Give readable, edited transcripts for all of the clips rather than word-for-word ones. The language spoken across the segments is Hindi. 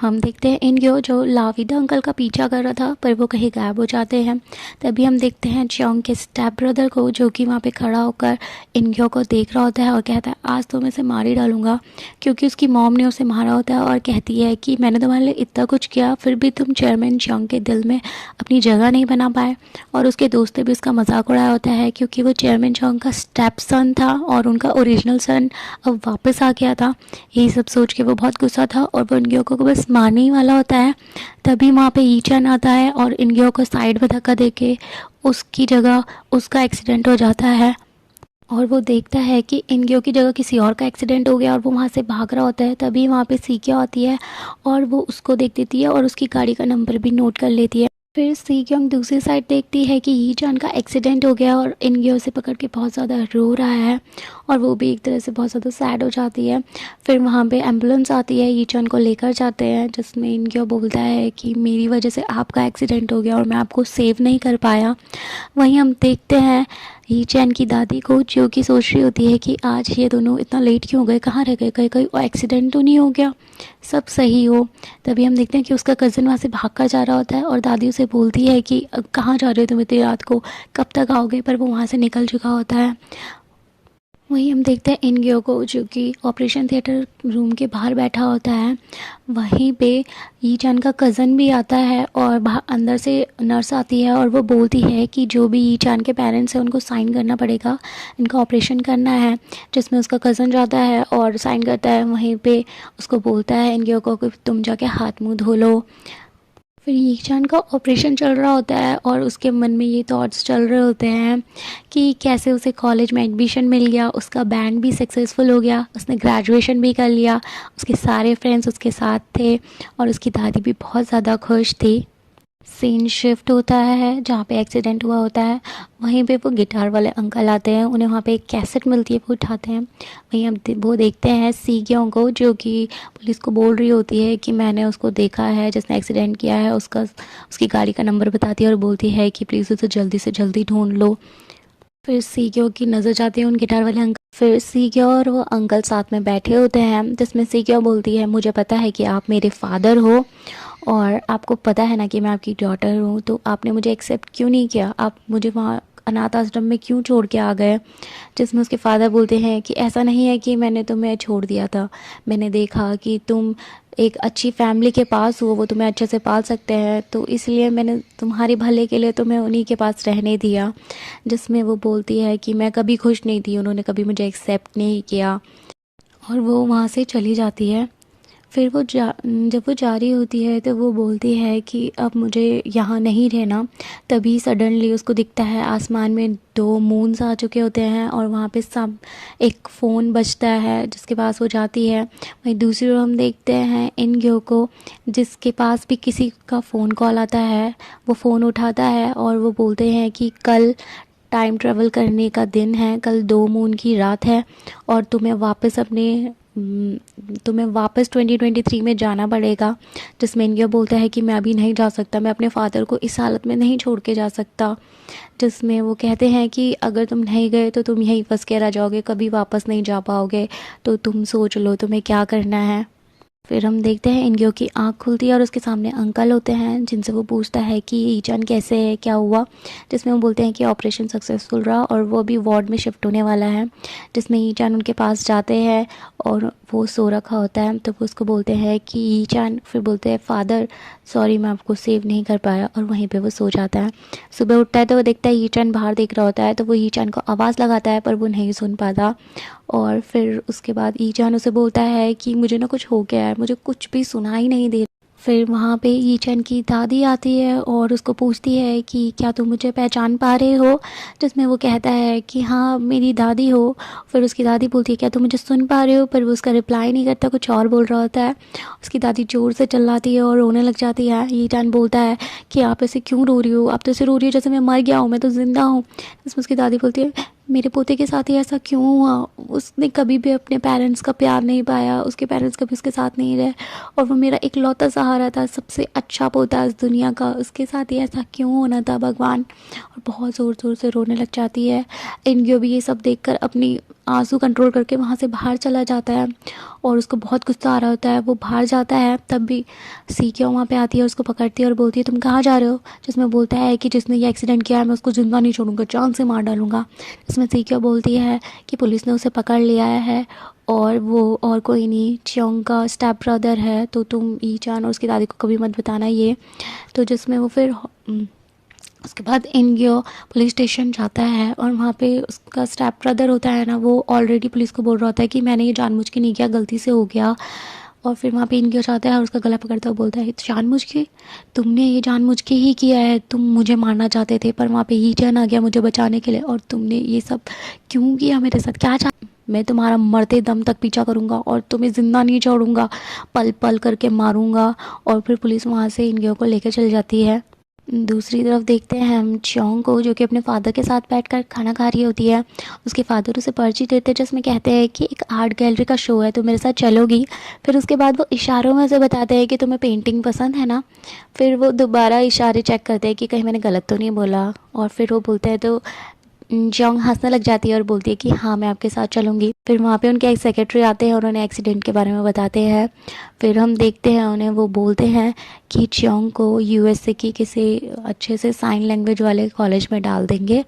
हम देखते हैं इनग्यो जो लाविदा अंकल का पीछा कर रहा था पर वो कहीं गायब हो जाते हैं। तभी हम देखते हैं चियोंग के स्टेप ब्रदर को जो कि वहाँ पे खड़ा होकर इनग्यो को देख रहा होता है और कहता है आज तो मैं इसे मार ही डालूंगा, क्योंकि उसकी मॉम ने उसे मारा होता है और कहती है कि मैंने तुम्हारे लिए इतना कुछ किया फिर भी तुम चेयरमैन चियोंग के दिल में अपनी जगह नहीं बना पाए। और उसके दोस्त ने भी उसका मजाक उड़ाया होता है क्योंकि वो चेयरमैन चियोंग का स्टेप सन था और उनका ओरिजिनल सन अब वापस आ गया था। यही सब सोच के वो बहुत गुस्सा था और वो इनग्यो को बस मारने ही वाला होता है। तभी वहाँ पे ईचन आता है और इनग्यो को साइड में धक्का देके उसकी जगह उसका एक्सीडेंट हो जाता है और वो देखता है कि इनग्यो की जगह किसी और का एक्सीडेंट हो गया और वो वहाँ से भाग रहा होता है। तभी वहाँ पे सीक्या आती है और वो उसको देख देती है और उसकी गाड़ी का नंबर भी नोट कर लेती है। फिर सीक्योंग दूसरी साइड देखती है कि ईचान का एक्सीडेंट हो गया और इनग्यो से पकड़ के बहुत ज़्यादा रो रहा है और वो भी एक तरह से बहुत ज़्यादा सैड हो जाती है। फिर वहाँ पे एम्बुलेंस आती है, ईचान को लेकर जाते हैं जिसमें इनग्यो बोलता है कि मेरी वजह से आपका एक्सीडेंट हो गया और मैं आपको सेव नहीं कर पाया। वहीं हम देखते हैं ईचैन की दादी को जो कि सोच रही होती है कि आज ये दोनों इतना लेट क्यों हो गए, कहाँ रह गए, कहीं कहीं एक्सीडेंट तो नहीं हो गया, सब सही हो। तभी हम देखते हैं कि उसका कज़न वहाँ से भाग कर जा रहा होता है और दादी उसे बोलती है कि अब कहाँ जा रहे हो तुम इतनी रात को, कब तक आओगे, पर वो वहाँ से निकल चुका होता है। वहीं हम देखते हैं इनग्यो को जो कि ऑपरेशन थिएटर रूम के बाहर बैठा होता है। वहीं पे ईचान का कज़न भी आता है और बाहर अंदर से नर्स आती है और वो बोलती है कि जो भी ईचान के पेरेंट्स हैं उनको साइन करना पड़ेगा, इनका ऑपरेशन करना है। जिसमें उसका कज़न जाता है और साइन करता है। वहीं पे उसको बोलता है इनग्यो को कि तुम जाके हाथ मुँह धो लो। फिर ईशान का ऑपरेशन चल रहा होता है और उसके मन में ये थॉट्स चल रहे होते हैं कि कैसे उसे कॉलेज में एडमिशन मिल गया, उसका बैंड भी सक्सेसफुल हो गया, उसने ग्रेजुएशन भी कर लिया, उसके सारे फ्रेंड्स उसके साथ थे और उसकी दादी भी बहुत ज़्यादा खुश थी। सीन शिफ्ट होता है जहाँ पे एक्सीडेंट हुआ होता है। वहीं पे वो गिटार वाले अंकल आते हैं, उन्हें वहाँ पे एक कैसेट मिलती है, वो उठाते हैं। वहीं हम वो देखते हैं सीग्योंग को जो कि पुलिस को बोल रही होती है कि मैंने उसको देखा है जिसने एक्सीडेंट किया है, उसकी गाड़ी का नंबर बताती है और बोलती है कि प्लीज़ उसे जल्दी से जल्दी ढूंढ लो। फिर सीग्यो की नज़र जाती है उन गिटार वाले अंकल। फिर सीग्यो और वो अंकल साथ में बैठे होते हैं जिसमें सीग्यो बोलती है मुझे पता है कि आप मेरे फादर हो और आपको पता है ना कि मैं आपकी डॉटर हूँ, तो आपने मुझे एक्सेप्ट क्यों नहीं किया, आप मुझे वहाँ अनाथ आश्रम में क्यों छोड़ के आ गए। जिसमें उसके फादर बोलते हैं कि ऐसा नहीं है कि मैंने तुम्हें छोड़ दिया था, मैंने देखा कि तुम एक अच्छी फैमिली के पास हो, वो तुम्हें अच्छे से पाल सकते हैं, तो इसलिए मैंने तुम्हारे भले के लिए तुम्हें उन्हीं के पास रहने दिया। जिसमें वो बोलती है कि मैं कभी खुश नहीं थी, उन्होंने कभी मुझे एक्सेप्ट नहीं किया और वो वहाँ से चली जाती है। फिर जब वो जा रही होती है तो वो बोलती है कि अब मुझे यहाँ नहीं रहना। तभी सडनली उसको दिखता है आसमान में दो मून्स आ चुके होते हैं और वहाँ पे सब एक फ़ोन बजता है जिसके पास वो जाती है। वहीं दूसरी ओर हम देखते हैं इनग्यो को जिसके पास भी किसी का फ़ोन कॉल आता है, वो फ़ोन उठाता है और वो बोलते हैं कि कल टाइम ट्रेवल करने का दिन है, कल 2 मून की रात है और तुम्हें वापस 2023 में जाना पड़ेगा। जिसमें इनग्यो बोलता है कि मैं अभी नहीं जा सकता, मैं अपने फादर को इस हालत में नहीं छोड़ के जा सकता। जिसमें वो कहते हैं कि अगर तुम नहीं गए तो तुम यहीं फंस के रह जाओगे, कभी वापस नहीं जा पाओगे, तो तुम सोच लो तुम्हें क्या करना है। फिर हम देखते हैं इनग्यो की आँख खुलती है और उसके सामने अंकल होते हैं जिनसे वो पूछता है कि ईचान कैसे है, क्या हुआ। जिसमें वो बोलते हैं कि ऑपरेशन सक्सेसफुल रहा और वो अभी वार्ड में शिफ्ट होने वाला है। जिसमें ईचान उनके पास जाते हैं और वो सो रखा होता है, तो वो उसको बोलते हैं कि ईचान, फिर बोलते हैं फादर सॉरी मैं आपको सेव नहीं कर पाया और वहीं पे वो सो जाता है। सुबह उठता है तो वो देखता है ईचान बाहर देख रहा होता है, तो वो ईचान को आवाज़ लगाता है पर वो नहीं सुन पाता। और फिर उसके बाद ईचान उसे बोलता है कि मुझे ना कुछ हो गया है, मुझे कुछ भी सुनाई नहीं दे। फिर वहाँ पे ईचन की दादी आती है और उसको पूछती है कि क्या तुम मुझे पहचान पा रहे हो। जिसमें वो कहता है कि हाँ मेरी दादी हो। फिर उसकी दादी बोलती है क्या तुम मुझे सुन पा रहे हो, पर वो उसका रिप्लाई नहीं करता, कुछ और बोल रहा होता है। उसकी दादी ज़ोर से चिल्लाती है और रोने लग जाती है। ईचान बोलता है कि आप ऐसे क्यों रो रही हो, आप तो ऐसे रो रही हो जैसे मैं मर गया हूँ, मैं तो ज़िंदा हूँ। इसमें उसकी दादी बोलती है मेरे पोते के साथ ही ऐसा क्यों हुआ, उसने कभी भी अपने पेरेंट्स का प्यार नहीं पाया, उसके पेरेंट्स कभी उसके साथ नहीं रहे और वो मेरा इकलौता सहारा था, सबसे अच्छा पोता इस दुनिया का, उसके साथ ही ऐसा क्यों होना था भगवान। और बहुत ज़ोर ज़ोर से रोने लग जाती है। इनग्यो भी ये सब देखकर अपनी आंसू कंट्रोल करके वहाँ से बाहर चला जाता है और उसको बहुत गुस्सा आ रहा होता है। वो बाहर जाता है तब भी सीक्यो वहाँ पे आती है, उसको पकड़ती है और बोलती है तुम कहाँ जा रहे हो। जिसमें बोलता है कि जिसने ये एक्सीडेंट किया है मैं उसको जिंदा नहीं छोड़ूंगा, जान से मार डालूंगा। जिसमें सीक्यो बोलती है कि पुलिस ने उसे पकड़ लिया है और वो और कोई नहीं चियोंग का स्टेप ब्रदर है, तो तुम ई चान और उसकी दादी को कभी मत बताना ये। तो जिसमें वो फिर उसके बाद इनग्यो पुलिस स्टेशन जाता है और वहाँ पे उसका स्टेप ब्रदर होता है ना, वो ऑलरेडी पुलिस को बोल रहा होता है कि मैंने ये जानबूझ के नहीं किया, गलती से हो गया। और फिर वहाँ पे इनग्यो जाता है और उसका गला पकड़ता हुआ बोलता है जानबूझ के, तुमने ये जानबूझ के ही किया है, तुम मुझे मारना चाहते थे पर वहाँ पे ही जान आ गया मुझे बचाने के लिए, और तुमने ये सब क्यों किया मेरे साथ, क्या मैं तुम्हारा मरते दम तक पीछा करूँगा और तुम्हें ज़िंदा नहीं छोड़ूंगा, पल पल करके मारूंगा। और फिर पुलिस वहाँ से इनग्यो को लेकर चली जाती है। दूसरी तरफ देखते हैं हम चियोंग को, जो कि अपने फादर के साथ बैठकर खाना खा रही होती है। उसके फादर उसे पर्ची देते हैं जिसमें कहते हैं कि एक आर्ट गैलरी का शो है, तो मेरे साथ चलोगी। फिर उसके बाद वो इशारों में उसे बताते हैं कि तुम्हें पेंटिंग पसंद है ना। फिर वो दोबारा इशारे चेक करते हैं कि कहीं मैंने गलत तो नहीं बोला, और फिर वो बोलते हैं तो जियोंग हंसने लग जाती है और बोलती है कि हाँ मैं आपके साथ चलूँगी। फिर वहाँ पे उनके एक सेक्रेटरी आते हैं और उन्हें एक्सीडेंट के बारे में बताते हैं। फिर हम देखते हैं उन्हें, वो बोलते हैं कि जियोंग को यूएसए की किसी अच्छे से साइन लैंग्वेज वाले कॉलेज में डाल देंगे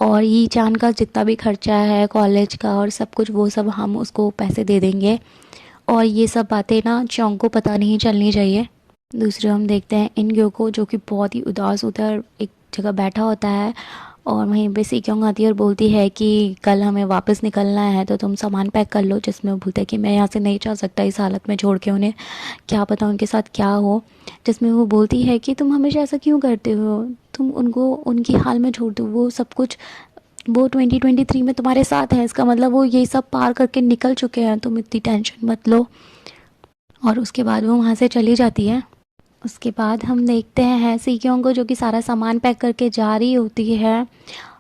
और ये चान का जितना भी खर्चा है कॉलेज का और सब कुछ वो सब हम उसको पैसे दे देंगे। और ये सब बातें ना जियोंग को पता नहीं चलनी चाहिए। दूसरे हम देखते हैं इनग्यो को, जो कि बहुत ही उदास होता है और एक जगह बैठा होता है। और वहीं पे सीक्योंग आती है और बोलती है कि कल हमें वापस निकलना है तो तुम सामान पैक कर लो। जिसमें वो बोलता है कि मैं यहाँ से नहीं जा सकता इस हालत में छोड़ के उन्हें, क्या पता उनके साथ क्या हो। जिसमें वो बोलती है कि तुम हमेशा ऐसा क्यों करते हो, तुम उनको उनकी हाल में छोड़ दो, वो सब कुछ वो 2023 में तुम्हारे साथ है, इसका मतलब वो ये सब पार करके निकल चुके हैं, तुम इतनी टेंशन मत लो। और उसके बाद वो वहाँ से चली जाती है। उसके बाद हम देखते हैं सीक्योंग को, जो कि सारा सामान पैक करके जा रही होती है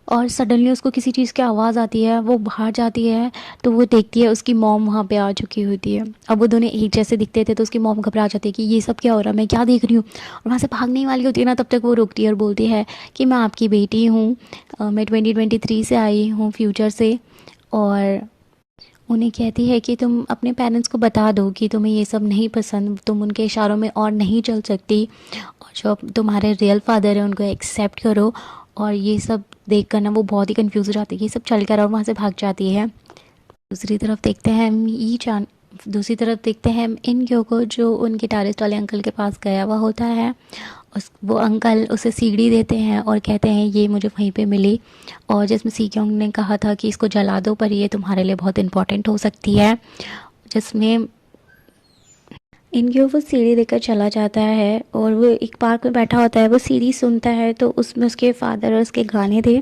और सडनली उसको किसी चीज़ की आवाज़ आती है। वो बाहर जाती है तो वो देखती है उसकी मॉम वहाँ पे आ चुकी होती है। अब वो दोनों एक जैसे दिखते थे तो उसकी मॉम घबरा जाती है कि ये सब क्या हो रहा है, मैं क्या देख रही हूँ। और वहाँ से भागने वाली होती है ना, तब तक वो रुकती है और बोलती है कि मैं आपकी बेटी हूँ, मैं 2023 से आई हूँ फ्यूचर से। और उन्हें कहती है कि तुम अपने पेरेंट्स को बता दो कि तुम्हें ये सब नहीं पसंद, तुम उनके इशारों में और नहीं चल सकती, और जो तुम्हारे रियल फादर है उनको एक्सेप्ट करो। और ये सब देख कर ना वो बहुत ही कंफ्यूज हो जाती है, ये सब चल कर और वहाँ से भाग जाती है। दूसरी तरफ देखते हैं हम इन क्यों को, जो उन गिटारिस्ट वाले अंकल के पास गया हुआ होता है। वो अंकल उसे सीढ़ी देते हैं और कहते हैं ये मुझे वहीं पे मिली, और जिसमें सीक्योंग ने कहा था कि इसको जला दो पर ये तुम्हारे लिए बहुत इंपॉर्टेंट हो सकती है। जिसमें इनके वो सीढ़ी देकर चला जाता है और वो एक पार्क में बैठा होता है, वो सीढ़ी सुनता है तो उसमें उसके फादर और उसके गाने थे,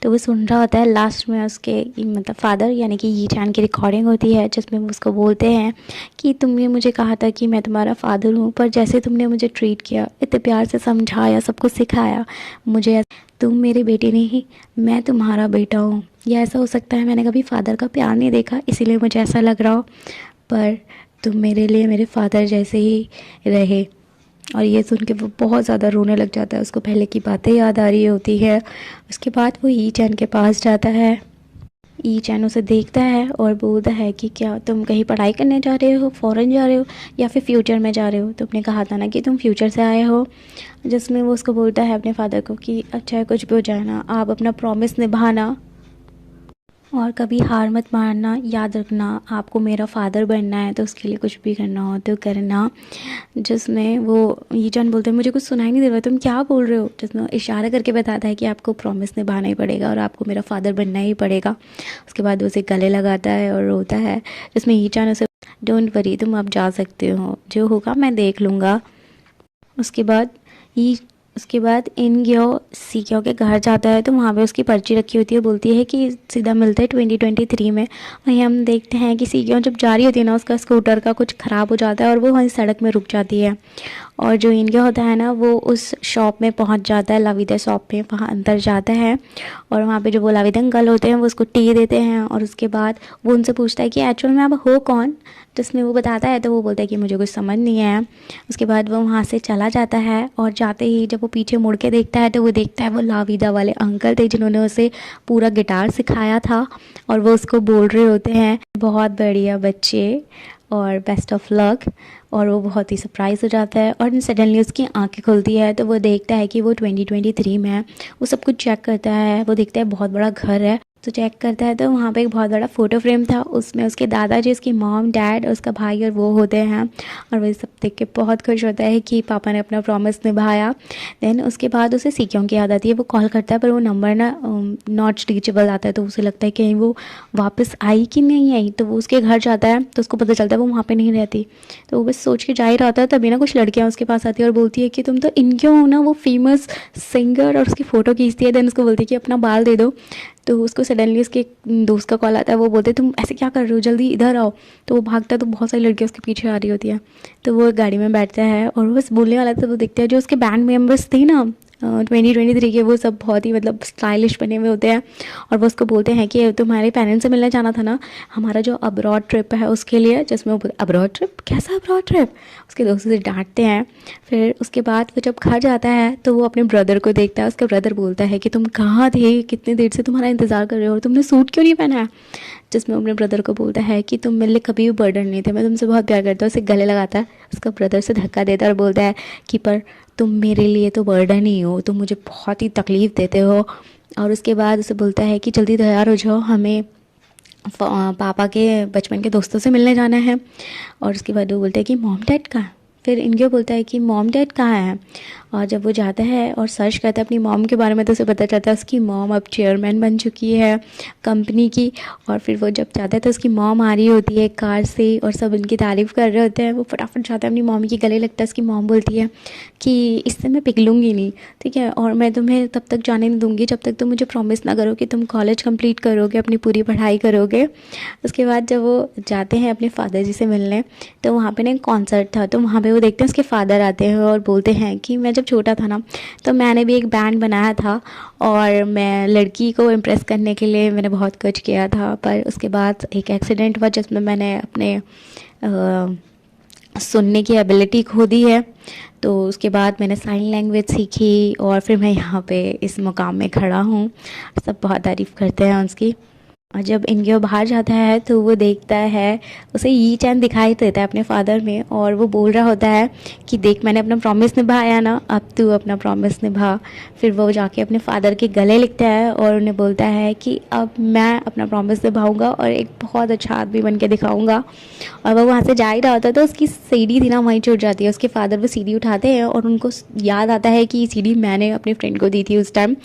तो वो सुन रहा होता है। लास्ट में उसके मतलब फादर यानी कि यी चान की रिकॉर्डिंग होती है, जिसमें वो उसको बोलते हैं कि तुमने मुझे कहा था कि मैं तुम्हारा फादर हूँ, पर जैसे तुमने मुझे ट्रीट किया, इतने प्यार से समझाया, सब कुछ सिखाया मुझे, तुम मेरी बेटी नहीं, मैं तुम्हारा बेटा हूँ। या ऐसा हो सकता है मैंने कभी फादर का प्यार नहीं देखा इसीलिए मुझे ऐसा लग रहा हो, पर तुम मेरे लिए मेरे फादर जैसे ही रहे। और ये सुन के वो बहुत ज़्यादा रोने लग जाता है, उसको पहले की बातें याद आ रही होती है। उसके बाद वो ई चैन के पास जाता है। ई चैन उसे देखता है और बोलता है कि क्या तुम कहीं पढ़ाई करने जा रहे हो, फ़ॉरेन जा रहे हो या फिर फ्यूचर में जा रहे हो। तुमने कहा था ना कि तुम फ्यूचर से आए हो। जिसमें वो उसको बोलता है अपने फादर को कि अच्छा है, कुछ भी हो जाए ना, आप अपना प्रॉमिस निभाना और कभी हार मत मानना, याद रखना आपको मेरा फ़ादर बनना है, तो उसके लिए कुछ भी करना हो तो करना। जिसमें वो ये जान बोलते हैं मुझे कुछ सुनाई नहीं दे रहा, तुम क्या बोल रहे हो। जिसमें इशारा करके बताता है कि आपको प्रॉमिस निभाना ही पड़ेगा और आपको मेरा फ़ादर बनना ही पड़ेगा। उसके बाद वो उसे गले लगाता है और रोता है। जिसमें ये जान उसे डोंट वरी, तुम अब जा सकते हो, जो होगा मैं देख लूँगा। उसके बाद ये उसके बाद इनग्यो सीक्यो के घर जाता है तो वहाँ पे उसकी पर्ची रखी होती है, बोलती है कि सीधा मिलते हैं 2023 में। वहीं हम देखते हैं कि सीक्यो जब जा रही होती है ना, उसका स्कूटर का कुछ ख़राब हो जाता है और वो वहीं सड़क में रुक जाती है। और जो इनग्यो होता है ना, वो उस शॉप में पहुँच जाता है, लाविदा शॉप में, वहाँ अंदर जाता है और वहाँ पर जो वो लाविदा अंकल होते हैं वो उसको टी देते हैं। और उसके बाद वो उनसे पूछता है कि एक्चुअल में आप हो कौन। जिसमें वो बताता है तो वो बोलता है कि मुझे कुछ समझ नहीं आया। उसके बाद वो वहाँ से चला जाता है और जाते ही जब वो पीछे मुड़ के देखता है तो वो देखता है वो लाविदा वाले अंकल थे जिन्होंने उसे पूरा गिटार सिखाया था, और वो उसको बोल रहे होते हैं बहुत बढ़िया बच्चे और बेस्ट ऑफ लक। और वो बहुत ही सरप्राइज़ हो जाता है और सडनली उसकी आंखें खुलती है तो वो देखता है कि वो 2023 में है। वो सब कुछ चेक करता है, वो देखता है बहुत बड़ा घर है, तो चेक करता है तो वहाँ पे एक बहुत बड़ा फ़ोटो फ्रेम था, उसमें उसके दादाजी, उसकी मॉम, डैड, उसका भाई और वो होते हैं। और वो सब देख के बहुत खुश होता है कि पापा ने अपना प्रॉमिस निभाया। देन उसके बाद उसे सीक्योंग की याद आती है, वो कॉल करता है पर वो नंबर ना नॉट रीचेबल आता है, तो उसे लगता है कहीं वो वापस आई कि नहीं आई। तो वो उसके घर जाता है तो उसको पता चलता है वो वहाँ पर नहीं रहती। तो वो बस सोच के जा ही रहा था, तभी ना कुछ लड़कियाँ उसके पास आती है और बोलती है कि तुम तो इनके हो ना, वो फेमस सिंगर, और उसकी फ़ोटो खींचती है। देन उसको बोलती है कि अपना बाल दे दो। तो उसको सडनली उसके दोस्त का कॉल आता है, वो बोलते तुम ऐसे क्या कर रहे हो, जल्दी इधर आओ। तो वो भागता है तो बहुत सारी लड़कियाँ उसके पीछे आ रही होती है। तो वो गाड़ी में बैठता है और वो बस बोलने वाला था, वो देखते हैं जो उसके बैंड मेम्बर्स थे ना 2023 के, वो सब बहुत ही मतलब स्टाइलिश बने हुए होते हैं। और वो उसको बोलते हैं कि तुम्हारे पेरेंट्स से मिलने जाना था ना, हमारा जो अब्रॉड ट्रिप है उसके लिए, जिसमें वो अब्रॉड ट्रिप, कैसा अब्रॉड ट्रिप, उसके दोस्तों से डांटते हैं। फिर उसके बाद वो जब घर जाता है तो वो अपने ब्रदर को देखता है। उसका ब्रदर बोलता है कि तुम कहाँ थे, कितनी देर से तुम्हारा इंतज़ार कर रहे हो और तुमने सूट क्यों नहीं पहना है। जिसमें अपने ब्रदर को बोलता है कि तुम मेरे लिए कभी भी बर्डन नहीं थे, मैं तुमसे बहुत प्यार करता हूँ। उसे गले लगाता है, उसका ब्रदर से धक्का देता है और बोलता है कि पर तुम मेरे लिए तो बर्डन ही हो, तुम मुझे बहुत ही तकलीफ़ देते हो। और उसके बाद उसे बोलता है कि जल्दी तैयार हो जाओ, हमें पापा के बचपन के दोस्तों से मिलने जाना है। और उसके बाद वो बोलता है कि मॉम डैड कहाँ। फिर इनके बोलता है कि मॉम डैड कहाँ हैं। और जब वो जाता है और सर्च करता है अपनी मॉम के बारे में तो उसे पता चलता है उसकी मॉम अब चेयरमैन बन चुकी है कंपनी की। और फिर वो जब जाता है तो उसकी मॉम आ रही होती है कार से और सब उनकी तारीफ़ कर रहे होते हैं। वो फटाफट जाता है अपनी मॉम के गले लगता है। उसकी मॉम बोलती है कि इससे मैं पिघलूँगी नहीं, ठीक है, और मैं तुम्हें तब तक जाने नहीं दूँगी जब तक तुम मुझे प्रॉमिस ना करो कि तुम कॉलेज कंप्लीट करोगे, अपनी पूरी पढ़ाई करोगे। उसके बाद जब वो जाते हैं अपने फादर जी से मिलने तो वहाँ पे ना एक कॉन्सर्ट था, तो वहाँ पे वो देखते हैं उसके फादर आते हैं और बोलते हैं कि मैं जब छोटा था ना तो मैंने भी एक बैंड बनाया था और मैं लड़की को इम्प्रेस करने के लिए मैंने बहुत कुछ किया था। पर उसके बाद एक एक्सीडेंट हुआ जिसमें मैंने अपने सुनने की एबिलिटी खो दी है। तो उसके बाद मैंने साइन लैंग्वेज सीखी और फिर मैं यहाँ पे इस मुकाम में खड़ा हूँ। सब बहुत तारीफ़ करते हैं उसकी। और जब इनके बाहर जाता है तो वो देखता है, उसे यी चैन दिखाई देता है अपने फादर में, और वो बोल रहा होता है कि देख मैंने अपना प्रॉमिस निभाया ना, अब तू अपना प्रॉमिस निभा। फिर वो जाके अपने फादर के गले लिखता है और उन्हें बोलता है कि अब मैं अपना प्रॉमिस निभाऊंगा और एक बहुत अच्छा आदमी बन के दिखाऊंगा। और वो वहाँ से जा ही रहा होता है तो उसकी सीढ़ी थी ना वहीं छूट जाती है। उसके फादर वो सीढ़ी उठाते हैं और उनको याद आता है कि ये सीढ़ी मैंने अपनी फ्रेंड को दी थी उस टाइम।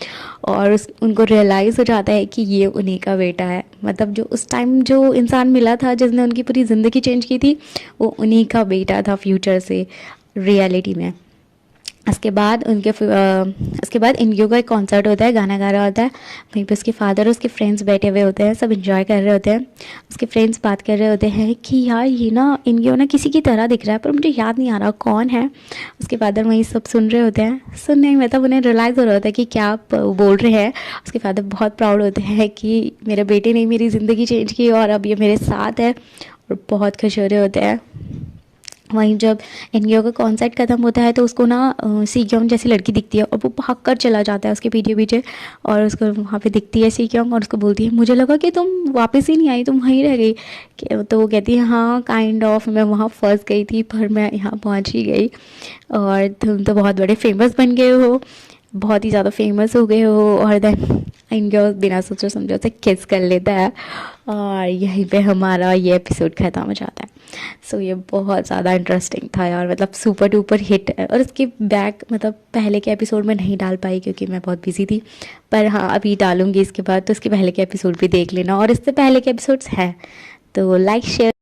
और उनको रियलाइज़ हो जाता है कि ये उन्हीं का बेटा है। मतलब जो उस टाइम जो इंसान मिला था जिसने उनकी पूरी ज़िंदगी चेंज की थी, वो उन्हीं का बेटा था फ्यूचर से रियलिटी में। उसके बाद इनक्यू का एक कॉन्सर्ट होता है, गाना गा रहा होता है। वहीं पे उसके फादर और उसके फ्रेंड्स बैठे हुए होते हैं, सब एंजॉय कर रहे होते हैं। उसके फ्रेंड्स बात कर रहे होते हैं कि यार ये ना इनक्यू ना किसी की तरह दिख रहा है पर मुझे याद नहीं आ रहा कौन है। उसके फादर वहीं सब सुन रहे होते हैं, सुनने में मतलब उन्हें रियलाइज़ हो रहा होता है कि क्या आप बोल रहे हैं। उसके फादर बहुत प्राउड होते हैं कि मेरे बेटे ने मेरी ज़िंदगी चेंज की और अब ये मेरे साथ है, और बहुत खुश हो रहे होते हैं। वहीं जब एनजीओ का कॉन्सर्ट ख़त्म होता है तो उसको ना सीक्योंग जैसी लड़की दिखती है और वो भाग कर चला जाता है उसके पीछे पीछे। और उसको वहाँ पे दिखती है सीक्योंग और उसको बोलती है मुझे लगा कि तुम वापस ही नहीं आई, तुम वहीं रह गई। तो वो कहती है हाँ काइंड ऑफ, मैं वहाँ फंस गई थी पर मैं यहाँ पहुँच ही गई, और तुम तो बहुत बड़े फेमस बन गए हो, बहुत ही ज़्यादा फेमस हो गए हो। और देन इनके बिना सोचे समझे उसे किस कर लेता है और यहीं पे हमारा ये एपिसोड ख़त्म हो जाता है। सो ये बहुत ज़्यादा इंटरेस्टिंग था यार, मतलब सुपर डुपर हिट है। और इसके बैक मतलब पहले के एपिसोड में नहीं डाल पाई क्योंकि मैं बहुत बिजी थी, पर हाँ अभी डालूंगी इसके बाद, तो इसके पहले के एपिसोड भी देख लेना और इससे पहले के एपिसोड्स हैं तो लाइक शेयर